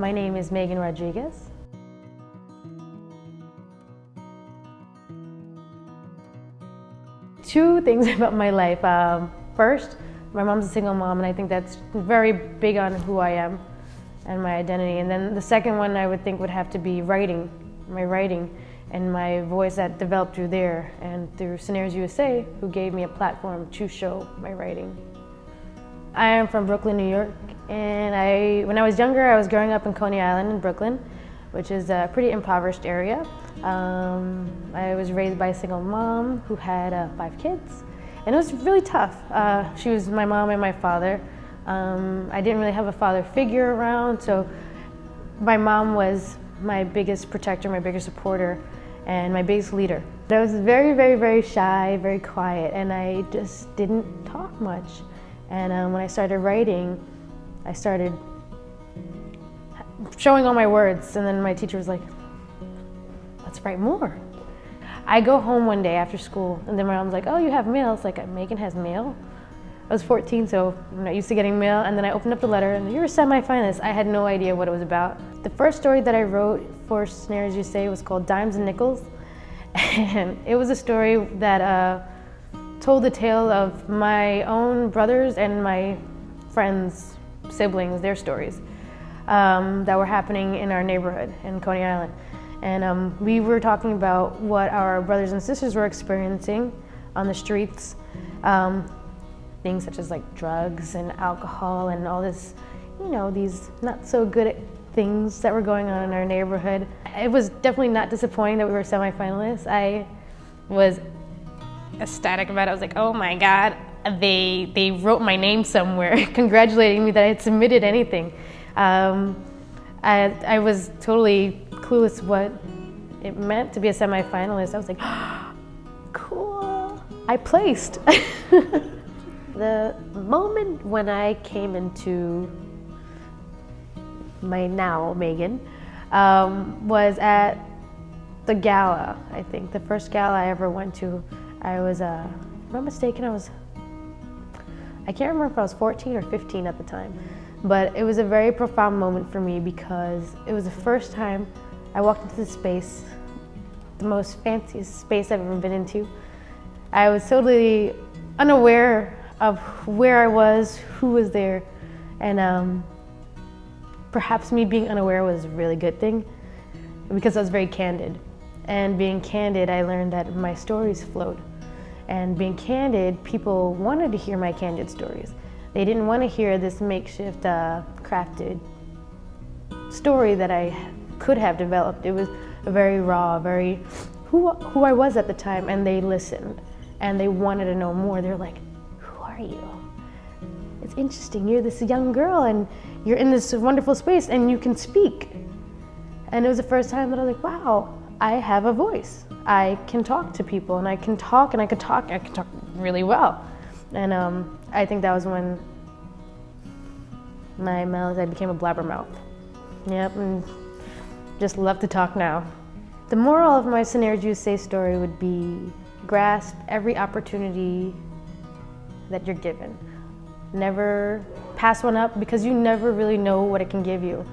My name is Magen Rodriguez. Two things about my life. First, my mom's a single mom, and I think that's very big on who I am and my identity. And then the second one I would think would have to be writing, my writing and my voice that developed through there and through Scenarios USA, who gave me a platform to show my writing. I am from Brooklyn, New York, and when I was younger, I was growing up in Coney Island in Brooklyn, which is a pretty impoverished area. I was raised by a single mom who had 5 kids, and it was really tough. She was my mom and my father. I didn't really have a father figure around, so my mom was my biggest protector, my biggest supporter, and my biggest leader. I was very, very, very shy, very quiet, and I just didn't talk much. And when I started writing, I started showing all my words, and then my teacher was like, let's write more. I go home one day after school, and then my mom's like, oh, you have mail? It's like, Megan has mail? I was 14, so I'm not used to getting mail, and then I opened up the letter, and you're a semifinalist. I had no idea what it was about. The first story that I wrote for Scenarios USA was called Dimes and Nickels, and it was a story that told the tale of my own brothers and my friends, siblings, their stories that were happening in our neighborhood in Coney Island. And we were talking about what our brothers and sisters were experiencing on the streets, things such as like drugs and alcohol and all this, you know, these not so good things that were going on in our neighborhood. It was definitely not disappointing that we were semifinalists. I was ecstatic about it. I was like, oh my God, they wrote my name somewhere, congratulating me that I had submitted anything. I was totally clueless what it meant to be a semifinalist. I was like, oh, cool, I placed. The moment when I came into my now Megan was at the gala, I think, the first gala I ever went to. I was, if I'm not mistaken, I can't remember if I was 14 or 15 at the time, but it was a very profound moment for me because it was the first time I walked into the space, the most fanciest space I've ever been into. I was totally unaware of where I was, who was there, and perhaps me being unaware was a really good thing because I was very candid. And being candid, I learned that my stories flowed. And being candid, people wanted to hear my candid stories. They didn't want to hear this makeshift, crafted story that I could have developed. It was a very raw, very who I was at the time, and they listened. And they wanted to know more. They're like, who are you? It's interesting, you're this young girl and you're in this wonderful space and you can speak. And it was the first time that I was like, wow, I have a voice. I can talk to people, and I can talk really well. And I think that was when I became a blabbermouth. Yep, and just love to talk now. The moral of my Scenarios USA story would be grasp every opportunity that you're given. Never pass one up because you never really know what it can give you.